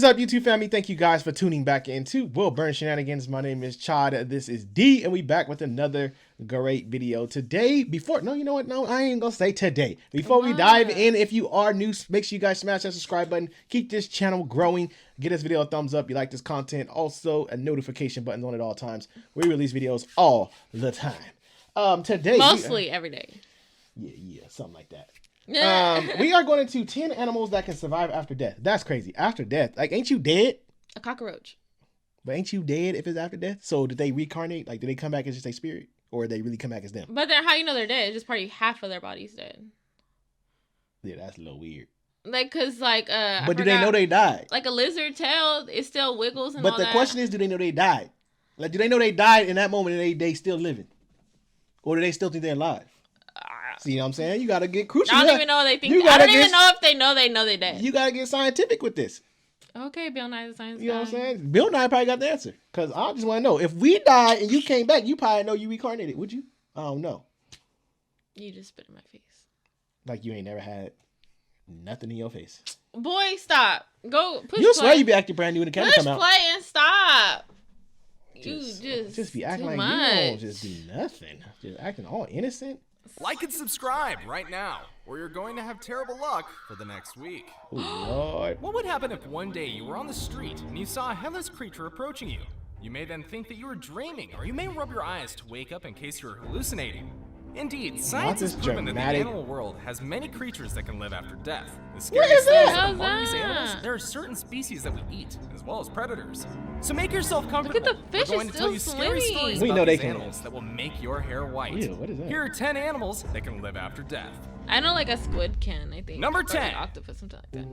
up, YouTube family? Thank you guys for tuning back into Will Burn Shenanigans. My name is Chad. This is D, and we back with another great video today. I ain't gonna say today. Before we dive in, if you are new, make sure you guys smash that subscribe button. Keep this channel growing. Get this video a thumbs up. You like this content. Also, a notification button on at all times. We release videos all the time. Today, mostly every day. Yeah, something like that. We are going into 10 animals that can survive after death. That's crazy. After death. Like, ain't you dead? A cockroach. But ain't you dead if it's after death? So did they reincarnate? Like, did they come back as just a spirit? Or did they really come back as them? But then how you know they're dead? It's just probably half of their body's dead. Yeah, that's a little weird. Like, cause like, but do they know they died? Like a lizard tail, it still wiggles and all that. But the question is, do they know they died? Like, do they know they died in that moment and they still living? Or do they still think they're alive? See what I'm saying? You gotta get crucial. I don't even know they think. I don't even know if they know they dead. You gotta get scientific with this. Okay, Bill Nye the Science Guy. You know what I'm saying? Bill Nye probably got the answer. Cause I just want to know, if we died and you came back, you probably know you reincarnated, would you? I don't know. You just spit in my face. Like you ain't never had nothing in your face. Boy, stop. Go push. You swear you be acting brand new when the camera come out. Push play and stop. Just be acting like much. You don't just do nothing. Just acting all innocent. Like and subscribe right now, or you're going to have terrible luck for the next week. Oh, Lord. What would happen if one day you were on the street and you saw a headless creature approaching you? You may then think that you were dreaming, or you may rub your eyes to wake up in case you're hallucinating. Indeed, science has proven that the animal world has many creatures that can live after death. The scariest thing is that among these animals, there are certain species that we eat, as well as predators. So make yourself comfortable. Look at the fish. We're going to tell you scary stories we about know these they animals that will make your hair white. Ew, what is that? Here are 10 animals that can live after death. I know like a squid can, I think. Number Or 10. An octopus, something like that.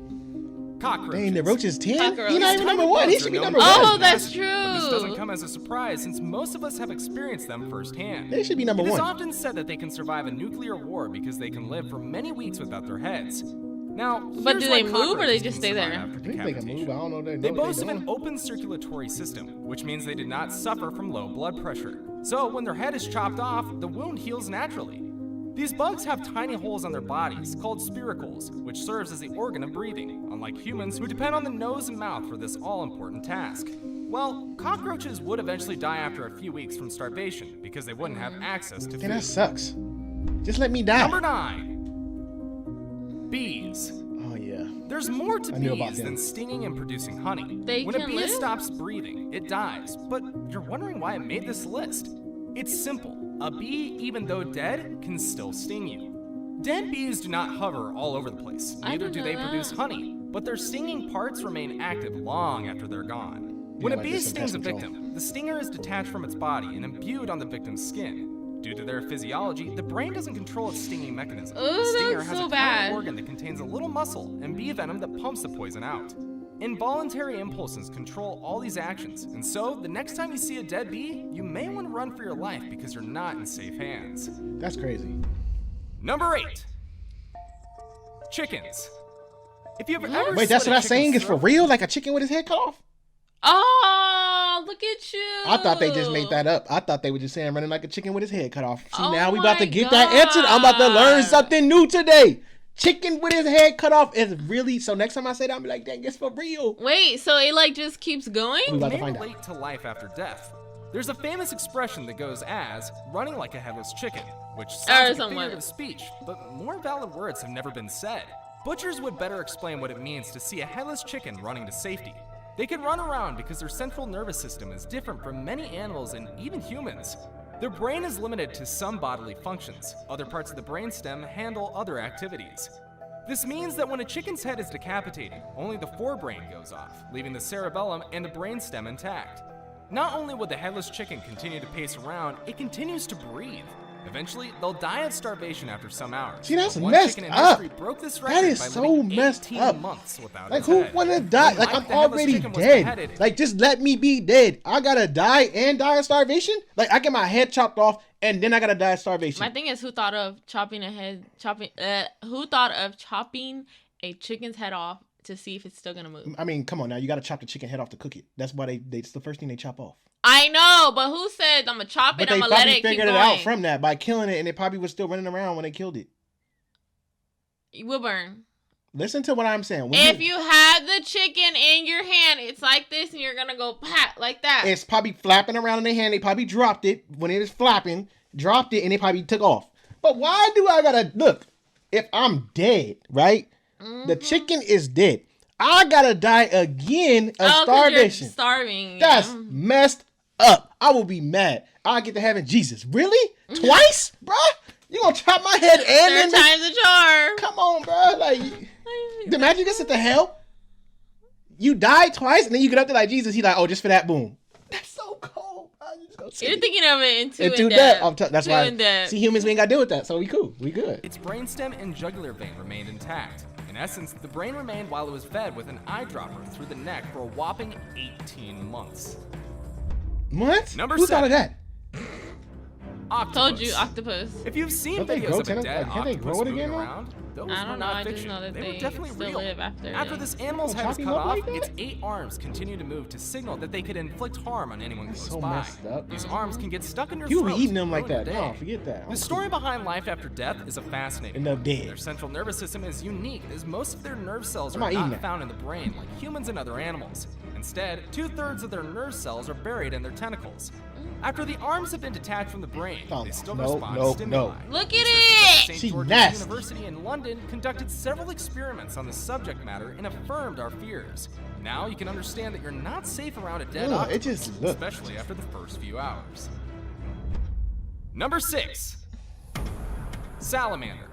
Cockroaches. Dang, the roach is 10? Cockroach. He's not even number 1. He should be number 1. Oh, that's true. But this doesn't come as a surprise since most of us have experienced them firsthand. They should be number 1. It is often said that they can survive a nuclear war because they can live for many weeks without their heads. Now, but do they move or they just stay there? I think they can move. I don't know. They boast of an open circulatory system, which means they do not suffer from low blood pressure. So when their head is chopped off, the wound heals naturally. These bugs have tiny holes on their bodies called spiracles, which serves as the organ of breathing, unlike humans who depend on the nose and mouth for this all-important task. Well, cockroaches would eventually die after a few weeks from starvation because they wouldn't have access to food. And that sucks. Just let me die. Number 9. Bees. Oh, yeah. There's more to bees than stinging and producing honey. When a bee stops breathing, it dies. But you're wondering why it made this list. It's simple. A bee, even though dead, can still sting you. Dead bees do not hover all over the place. Neither do they produce honey, but their stinging parts remain active long after they're gone. When a bee stings a victim, the stinger is detached from its body and imbued on the victim's skin. Due to their physiology, the brain doesn't control its stinging mechanism. The stinger has a tiny organ that contains a little muscle and bee venom that pumps the poison out. Involuntary impulses control all these actions, and so the next time you see a dead bee, you may want to run for your life because you're not in safe hands. That's crazy. Number 8. Chickens. If you've ever Wait, that's what I'm saying? Is for real? Like a chicken with his head cut off? Oh, look at you. I thought they just made that up. I thought they were just saying running like a chicken with his head cut off. See, Oh now we about to get my that answer. I'm about to learn something new today. Chicken with his head cut off is really... So next time I say that, I'm be like, dang, it's for real. Wait, so it like just keeps going? We about to may find relate out. to life after death. There's a famous expression that goes as running like a headless chicken, which sounds like a figurative speech, but more valid words have never been said. Butchers would better explain what it means to see a headless chicken running to safety. They can run around because their central nervous system is different from many animals and even humans. Their brain is limited to some bodily functions. Other parts of the brainstem handle other activities. This means that when a chicken's head is decapitated, only the forebrain goes off, leaving the cerebellum and the brainstem intact. Not only would the headless chicken continue to pace around, it continues to breathe. Eventually, they'll die of starvation after some hours. See, that's One messed chicken in up. history broke this That record is by so living messed 18 up. months without Like, its who head. wanna die? When Like, Mike I'm the headless already chicken was dead. beheaded, Like, just let me be dead. I gotta die and die of starvation? Like, I get my head chopped off and then I gotta die of starvation. My thing is, who thought of chopping a chicken's head off to see if it's still gonna move? I mean, come on now. You gotta chop the chicken head off to cook it. That's why it's the first thing they chop off. I know, but who said I'm gonna chop it? But I'm they gonna let probably it keep figured going. it out from that by killing it, and it probably was still running around when they killed it. You will burn. Listen to what I'm saying. If you have the chicken in your hand, it's like this, and you're gonna go pat like that. It's probably flapping around in their hand. They probably dropped it when it is flapping, dropped it, and they probably took off. But why do I gotta look? If I'm dead, right? The chicken is dead. I gotta die again of starvation. You're starving. That's messed up. I will be mad. I get to heaven. Jesus, really? Twice, bruh? You gonna chop my head and Third time's a charm. Come on, bruh. Like, imagine you get sent to hell. You died twice, and then you get up there like Jesus. He's like, oh, just for that, boom. That's so cold. You're thinking of it in two depth. That's why. Depth. See, humans, we ain't got to deal with that, so we cool. We good. Its brainstem and jugular vein remained intact. In essence, the brain remained while it was fed with an eyedropper through the neck for a whopping 18 months. What? Who thought of that? Octopus. Told you, octopus. If you've seen videos of a dead octopus moving again, around, those I don't were know. not I fiction. just know that they were definitely still real. live after This animal's head was cut off, its 8 arms continued to move to signal that they could inflict harm on anyone close so by. messed up. These arms can get stuck in your You throat. be eating them like that. Day. No, forget that. The story behind life after death is a fascinating one. Dead. Their central nervous system is unique, as most of their nerve cells are not not found in the brain like humans and other animals. Instead, 2/3 of their nerve cells are buried in their tentacles. After the arms have been detached from the brain, they still respond to stimuli. Look at it! St. George's University in London conducted several experiments on the subject matter and affirmed our fears. Now you can understand that you're not safe around a dead octopus, especially after the first few hours. Number 6. Salamander.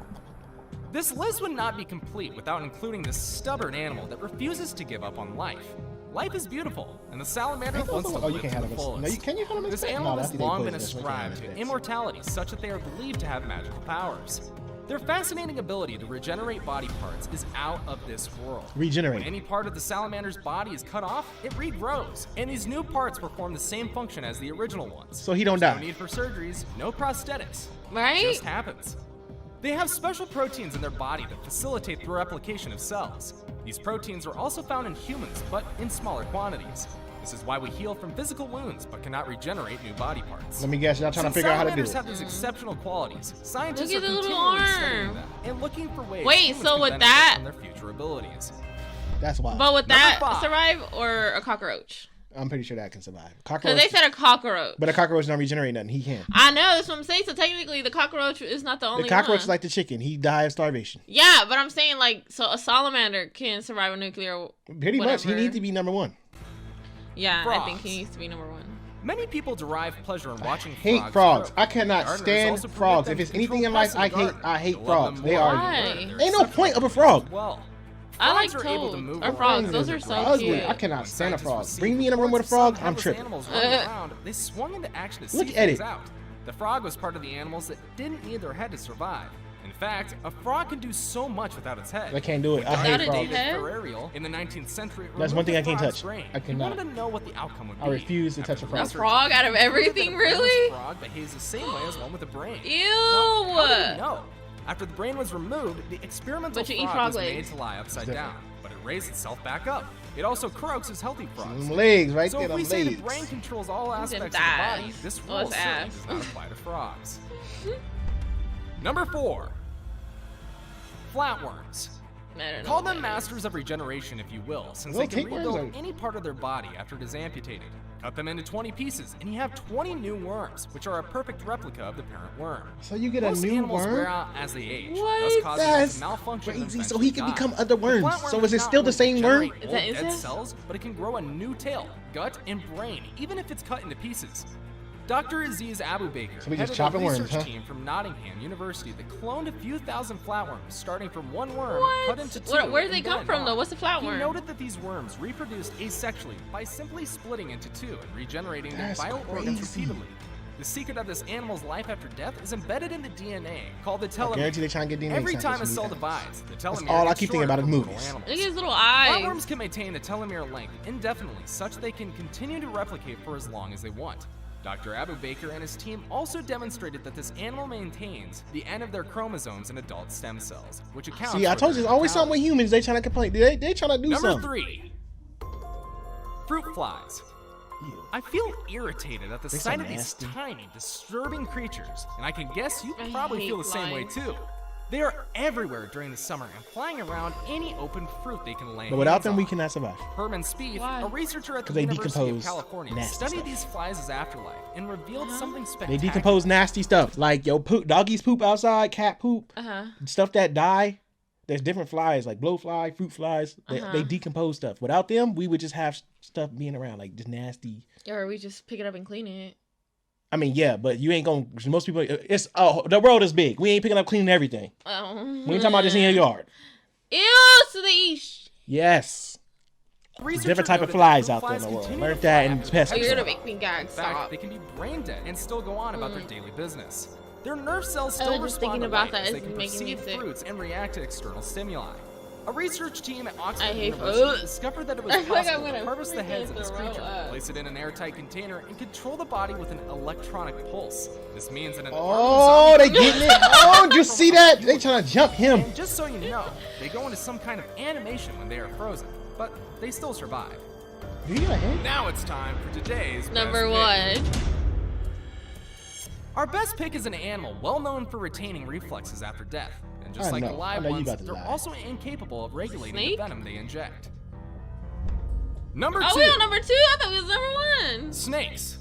This list would not be complete without including this stubborn animal that refuses to give up on life. Life is beautiful, and the salamander wants to live to the fullest. This animal has long been ascribed to immortality such that they are believed to have magical powers. Their fascinating ability to regenerate body parts is out of this world. When any part of the salamander's body is cut off, it regrows, and these new parts perform the same function as the original ones. So he don't die. No need for surgeries, no prosthetics. Right? It just happens. They have special proteins in their body that facilitate the replication of cells. These proteins are also found in humans, but in smaller quantities. This is why we heal from physical wounds, but cannot regenerate new body parts. Let me guess, y'all trying to figure out how to do it. Salamanders have these exceptional qualities. Scientists Look are at the little continually arm. studying them and looking for ways Wait, so with benefit that, from their future abilities. That's wild. But would that survive or a cockroach? I'm pretty sure that can survive. Because they said a cockroach. But a cockroach don't regenerate nothing. He can. I know, that's what I'm saying. So technically, the cockroach is not the only one. The cockroach is like the chicken. He died of starvation. Yeah, but I'm saying, like, so a salamander can survive a nuclear. Pretty much. He needs to be number 1. Yeah, I think he needs to be number 1. Many people derive pleasure in watching frogs. I hate frogs. I cannot stand frogs. If it's anything in life, I hate frogs. They are. Ain't no point of a frog. Well, I like toads or frogs. Those are so cute. I cannot stand a frog. Bring me in a room with a frog, I'm tripping. They swung into action to Look see at things it. out. The frog was part of the animals that didn't need their head to survive. In fact, a frog can do so much without its head. I can't do it. I hate frogs. David in the 19th century, that's one thing I can't touch. Brain. I cannot. He wanted to know what the outcome would be. I refuse to touch a frog. A frog out of everything, really? A frog behaves the same way as one with a brain. Ew! Now, how did he know? After the brain was removed, the experimental frog was made to lie upside down, but it raised itself back up. It also croaks as healthy frogs. Them legs, right so there, if we them say legs. the brain controls all aspects of the body, this rule certainly does not apply to frogs. Number 4. Flatworms. Call them masters of regeneration, if you will, since they can rebuild any part of their body after it is amputated. Cut them into 20 pieces, and you have 20 new worms, which are a perfect replica of the parent worm. So you get Most a new animals worm? wear out as they age, What? thus causing them That's to malfunction and crazy. So he can eventually become die. other The worms. flatworm So is does it not still the only same worm? regenerate old dead cells, but it can grow a new tail, gut, and brain, even if it's cut into pieces. Dr. Aziz Abu Baker So we just headed chopping a worms, research huh? team from Nottingham University that cloned a few thousand flatworms, starting from one worm cut into 2. Where do they and come then from, though? on. What's a flatworm? He noted that these worms reproduced asexually by simply splitting into 2 and regenerating their That's vital organs crazy. repeatedly. The secret of this animal's life after death is embedded in the DNA, called the I telomere. guarantee they trying to get DNA Every samples time a from cell these divides, the telomere That's all I gets keep thinking shorter about is for movies. little animals. Look at his little eyes. Flatworms can maintain the telomere length indefinitely, such they can continue to replicate for as long as they want. Dr. Abu Baker and his team also demonstrated that this animal maintains the end of their chromosomes in adult stem cells, which accounts See, I for told you, their there's always something with mortality. humans. They trying to complain. They trying to do Number something. 3. Fruit flies. I feel irritated at the sight of these tiny, disturbing creatures, and I can guess you probably feel the same way too. They are everywhere during the summer and flying around any open fruit they can lay But without hands them, on. we cannot survive. Herman Spieth, a researcher at the they University of decompose California, nasty studied stuff. these flies' afterlife and revealed something They spectacular. decompose nasty stuff like poop, doggies poop outside, cat poop, stuff that die. There's different flies like blowfly, fruit flies. They decompose stuff. Without them, we would just have stuff being around like just nasty. Or we just pick it up and clean it. I mean, yeah, but you ain't gonna. Most people, the world is big. We ain't picking up cleaning everything. We ain't talking about just in your yard. Ew, Saleesh. Yes. There's different type of flies out there in the world. Learn that in pest You're gonna control. make me gag. In fact, Stop. they can be brain dead and still go on about their daily business. Their nerve cells still was just respond thinking to about light that. as they It's can making me perceive sick. fruits and react to external stimuli. A research team at Oxford I hate University fruit. discovered that it was I feel like I'm possible to gonna harvest the heads of this freaking creature, throw up. place it in an airtight container, and control the body with an electronic pulse. This means that an Oh, they getting it. Oh, did you see that? They trying to jump him. And just so you know, they go into some kind of animation when they are frozen, but they still survive. Now it's time for today's Number best pick. 1. Our best pick is an animal well known for retaining reflexes after death. And just like the live ones, they're also incapable of regulating the venom they inject. Number 2. Oh, we on number 2? I thought we was number 1. Snakes.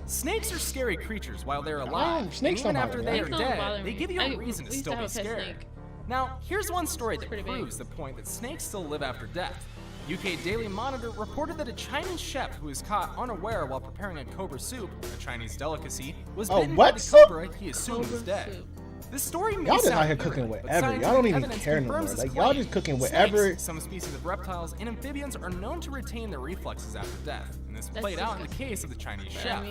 Snakes are scary creatures while they're alive. Snakes and even don't after bother they me. are Snakes don't bother dead, they me. give you a reason to we used still to be have a pet scared. snake. Now, here's one story that pretty big. proves the point that snakes still live after death. UK Daily Monitor reported that a Chinese chef who was caught unaware while preparing a cobra soup, a Chinese delicacy, was bitten by what the soup? cobra he assumed was dead. soup. This story may Y'all just sound out here weird, cooking but whatever. Y'all don't scientific even evidence care no more. confirms this Like, y'all claim. just cooking whatever. Snakes, some species of reptiles and amphibians are known to retain their reflexes after death, and this played out in the case of the Chinese chef.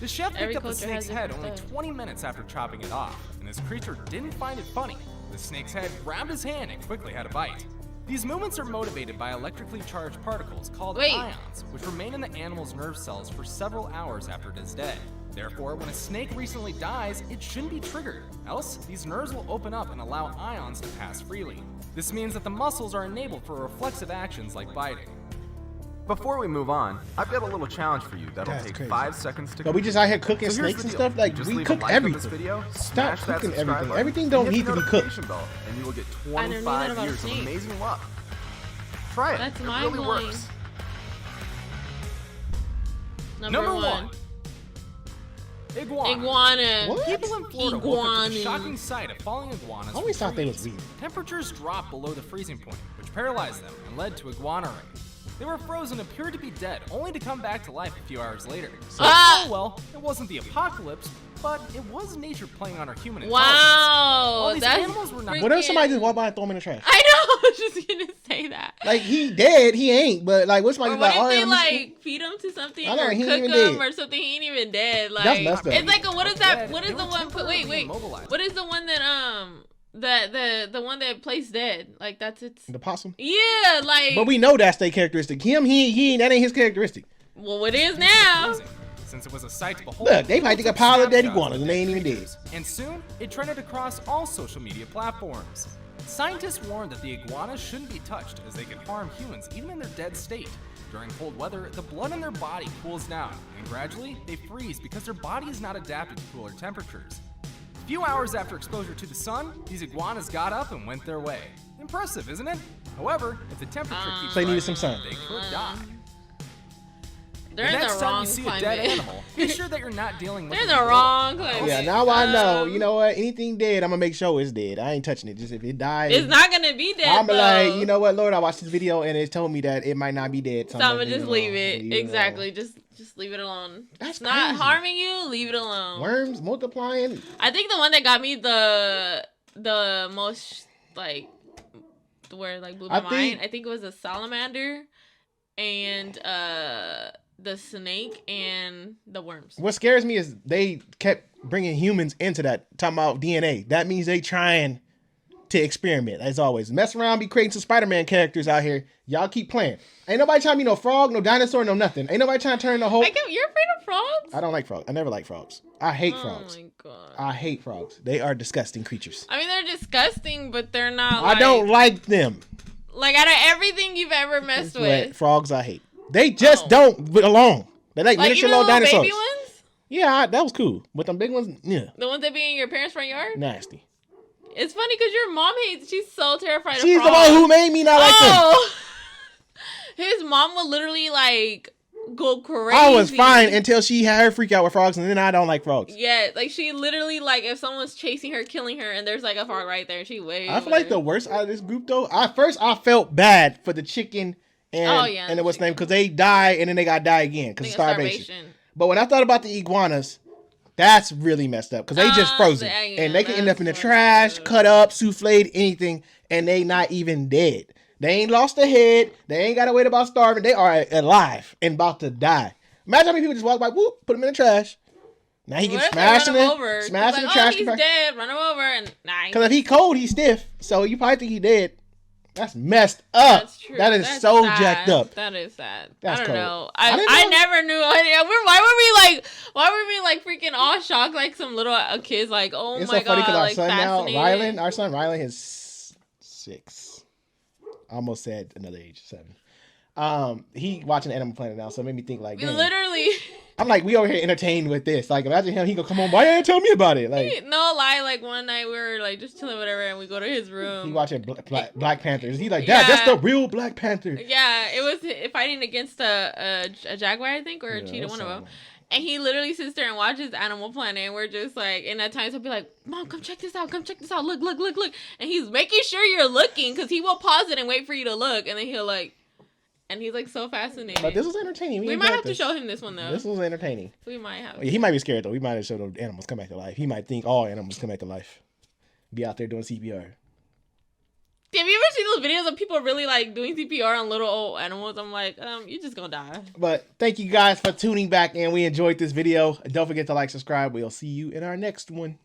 The chef every picked up the culture has snake's head different only stuff. 20 minutes after chopping it off, and this creature didn't find it funny. The snake's head grabbed his hand and quickly had a bite. These movements are motivated by electrically charged particles called ions, which remain in the animal's nerve cells for several hours after it is dead. Therefore, when a snake recently dies, it shouldn't be triggered, else these nerves will open up and allow ions to pass freely. This means that the muscles are enabled for reflexive actions like biting. Before we move on, I've got a little challenge for you that'll That's take crazy. 5 seconds to But we just out here cooking So here's snakes the and deal. stuff. Like, You just we leave a cook like on this everything. video, Stop smash that cooking subscribe everything. button, Everything don't and hit need the to be cooked. notification bell, and you will get I never knew that 25 about a years of snake. amazing luck. Try it. That's it really mind-blowing. works. Number 1. Iguana. Iguana. What? People in Florida woke up to the Iguana. shocking sight of falling iguanas. I always from thought they was trees. weird. Temperatures dropped below the freezing point, which paralyzed them and led to iguana rain. They were frozen, appeared to be dead, only to come back to life a few hours later. So, Ah! well, it wasn't the apocalypse, but it was nature playing on our human intelligence. Wow. All these That's animals were not- What if somebody freaking- just walk by and throw him in the trash? I know. I was just gonna say that. Like, he dead, he ain't. But like, what's somebody Or like? what if Oh, they yeah, like feed him to something I know, or he ain't cook even him dead. or something? He ain't even dead. Like That's messed up. it's like what is that? Dead, What is they the were one? Wait. temporarily immobilized. What is the one that the one that plays dead? Like that's its. the possum. Yeah, like. But we know that's their characteristic. Him, he ain't. That ain't his characteristic. Well, it is now. Freezing, since it was a sight to behold. Look, they might take a pile of dead Snapshots iguanas and they ain't even dead. pictures. And soon, it trended across all social media platforms. Scientists warned that the iguanas shouldn't be touched as they can harm humans even in their dead state. During cold weather, the blood in their body cools down, and gradually, they freeze because their body is not adapted to cooler temperatures. A few hours after exposure to the sun, these iguanas got up and went their way. Impressive, isn't it? However, if the temperature keeps So they needed rising, some sun. they could die. They're The in the next time wrong you see a climate. dead animal, be sure that you're not dealing with They're in it the at wrong all. climate. Yeah, now I know. You know what? Anything dead, I'm gonna make sure it's dead. I ain't touching it. Just if it died, It's not gonna be dead. I'm though. like, you know what, Lord? I watched this video and it told me that it might not be dead. So I'm gonna gonna just leave it. alone. Exactly. Just leave it alone. That's It's not crazy. harming you. Leave it alone. Worms multiplying. I think the one that got me the most like where like blew my mind. I think it was a salamander and the snake and the worms. What scares me is they kept bringing humans into that, talking about DNA. That means they trying to experiment, as always. Mess around, be creating some Spider-Man characters out here. Y'all keep playing. Ain't nobody trying to be no frog, no dinosaur, no nothing. Ain't nobody trying to turn the whole... You're afraid of frogs? I don't like frogs. I never like frogs. I hate frogs. Oh my god. I hate frogs. They are disgusting creatures. I mean, they're disgusting, but they're not. I don't like them. Like out of everything you've ever messed But with. frogs I hate. They just don't belong. They're like miniature even little little dinosaurs. baby ones? Yeah, that was cool. But them big ones, yeah, The ones that be in your parents' front yard? nasty. It's funny because your mom hates. She's so terrified of She's frogs. the one who made me not like them. His mom would literally like go crazy. I was fine until she had her freak out with frogs, and then I don't like frogs. Yeah, like she literally like if someone's chasing her, killing her, and there's like a frog right there, she waves. I feel like the worst out of this group though. I felt bad for the chicken and what's name because they die and then they gotta die again because of starvation. But when I thought about the iguanas, that's really messed up because they just frozen and they can end up in the trash, cut up, souffled, anything, and they not even dead. They ain't lost their head. They ain't got to wait about starving. They are alive and about to die. Imagine how many people just walk by, whoop, put them in the trash. Now he gets smashed in the trash. He's dead. Run him over and because if he cold, he's stiff. So you probably think he dead. That's messed up. That's true. That's so sad. Jacked up. That is sad. That's I don't cold. know. I never knew. Why were we like freaking all shocked like some little kids like, oh it's my so funny god, like fascinated. Our son Rylan is 6. I almost said another age, 7. He watching Animal Planet now, so it made me think like, literally. I'm like, we over here entertained with this. Like, imagine him. He go, come on, why you didn't tell me about it? Like, no lie. Like one night we were like just chilling, whatever, and we go to his room. He watching Black Panthers. He like, Dad, that's the real Black Panther. Yeah, it was fighting against a jaguar, I think, or a cheetah, one of them. And he literally sits there and watches Animal Planet, and we're just like, and at times he'll be like, Mom, come check this out, look. And he's making sure you're looking, because he will pause it and wait for you to look, and then he'll like, and he's like so fascinated. But this was entertaining. We might have to show him this one, though. This was entertaining. We might have. He might be scared, though. We might have showed those animals come back to life. He might think all animals come back to life. Be out there doing CPR. Have you ever seen those videos of people really like doing CPR on little old animals? I'm like, you're just gonna die. But thank you guys for tuning back in. We enjoyed this video. Don't forget to like, subscribe. We'll see you in our next one.